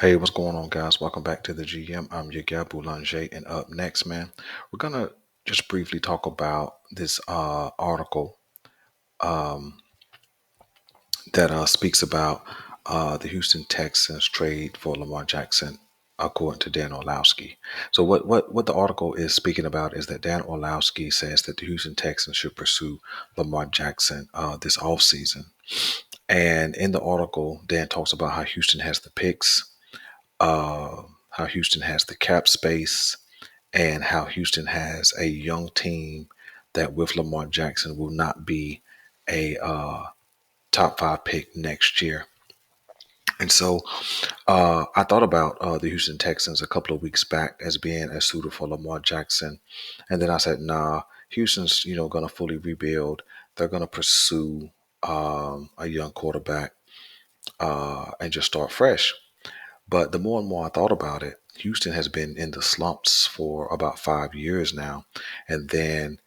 Hey, what's going on, guys? Welcome back to the GM. I'm your guy, Boulanger, and up next, man, we're gonna just briefly talk about this article um, that speaks about the Houston Texans trade for Lamar Jackson, according to Dan Orlowski. So, what the article is speaking about is that Dan Orlowski says that the Houston Texans should pursue Lamar Jackson this offseason. And in the article, Dan talks about how Houston has the picks, uh, how Houston has the cap space, and how Houston has a young team that with Lamar Jackson will not be a top five pick next year. And so I thought about the Houston Texans a couple of weeks back as being a suitor for Lamar Jackson. And then I said, nah, Houston's, going to fully rebuild. They're going to pursue a young quarterback and just start fresh. But the more and more I thought about it, Houston has been in the slumps for about 5 years now. And then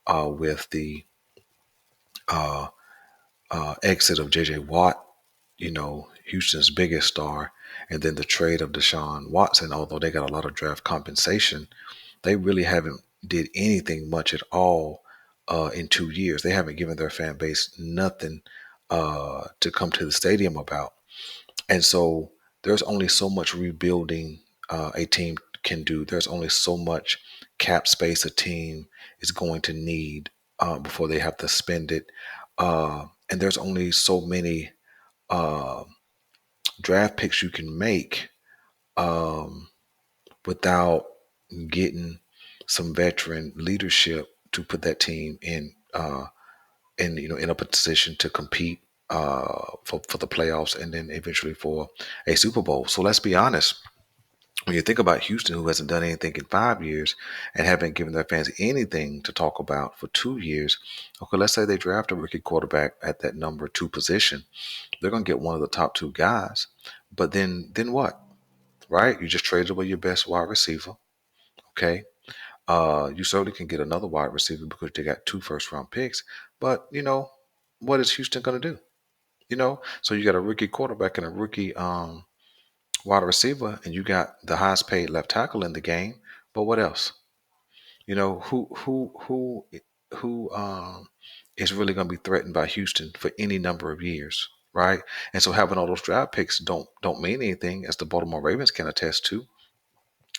with the uh, exit of J.J. Watt, Houston's biggest star, and then the trade of Deshaun Watson, although they got a lot of draft compensation, they really haven't did anything much at all in 2 years. They haven't given their fan base nothing to come to the stadium about. And so there's only so much rebuilding a team can do. There's only so much cap space a team is going to need before they have to spend it. And there's only so many uh, draft picks you can make um, without getting some veteran leadership to put that team in a position to compete for the playoffs and then eventually for a Super Bowl. So let's be honest. When you think about Houston, who hasn't done anything in 5 years and haven't given their fans anything to talk about for 2 years, okay, let's say they draft a rookie quarterback at that number two position. They're going to get one of the top two guys. But then what? Right? You just traded away your best wide receiver. Okay. You certainly can get another wide receiver because they got two first round picks. But, what is Houston going to do? So you got a rookie quarterback and a rookie wide receiver, and you got the highest paid left tackle in the game. But what else? Who is really going to be threatened by Houston for any number of years, right? And so having all those draft picks don't mean anything, as the Baltimore Ravens can attest to,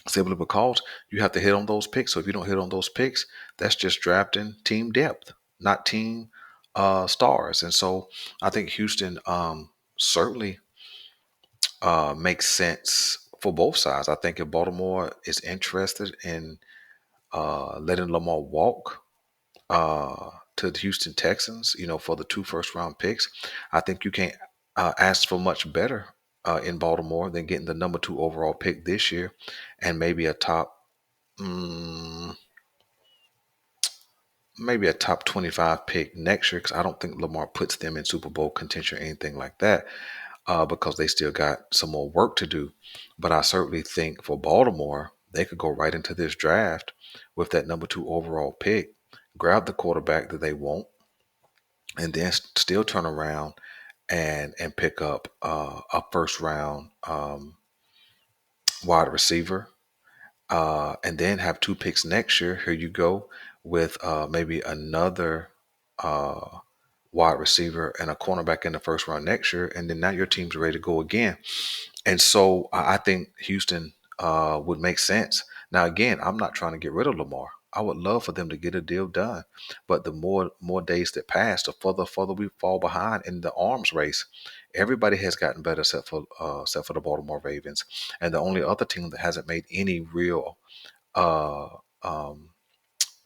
simply because you have to hit on those picks. So if you don't hit on those picks, that's just drafting team depth, not team stars. And so I think Houston certainly makes sense for both sides. I think if Baltimore is interested in letting Lamar walk to the Houston Texans, for the two first round picks, I think you can't ask for much better in Baltimore than getting the number two overall pick this year and mm, maybe a top 25 pick next year, because I don't think Lamar puts them in Super Bowl contention or anything like that. Because they still got some more work to do. But I certainly think for Baltimore, they could go right into this draft with that number two overall pick, grab the quarterback that they want, and then still turn around and pick up a first round wide receiver, and then have two picks next year. Here you go with maybe another uh, wide receiver and a cornerback in the first round next year, and then now your team's ready to go again. And so I think Houston would make sense. Now, again, I'm not trying to get rid of Lamar. I would love for them to get a deal done, but the more days that pass, the further we fall behind in the arms race. Everybody has gotten better except for the Baltimore Ravens, and the only other team that hasn't made any real uh, um,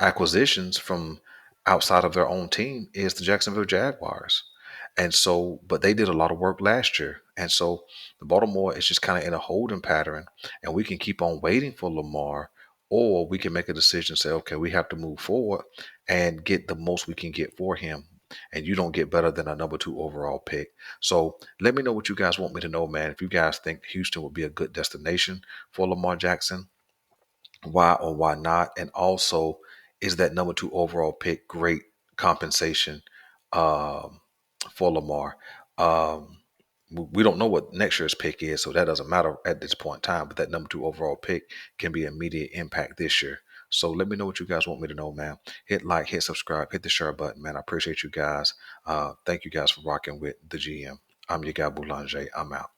acquisitions from outside of their own team is the Jacksonville Jaguars. And so, but they did a lot of work last year. And so the Baltimore is just kind of in a holding pattern, and we can keep on waiting for Lamar, or we can make a decision and say, okay, we have to move forward and get the most we can get for him. And you don't get better than a number two overall pick. So let me know what you guys want me to know, man. If you guys think Houston would be a good destination for Lamar Jackson, why or why not? And also, is that number two overall pick great compensation um, for Lamar? Um, We don't know what next year's pick is, so that doesn't matter at this point in time. But that number two overall pick can be immediate impact this year. So let me know what you guys want me to know, man. Hit like, hit subscribe, hit the share button, man. I appreciate you guys. Thank you guys for rocking with the GM. I'm your guy Boulanger. I'm out.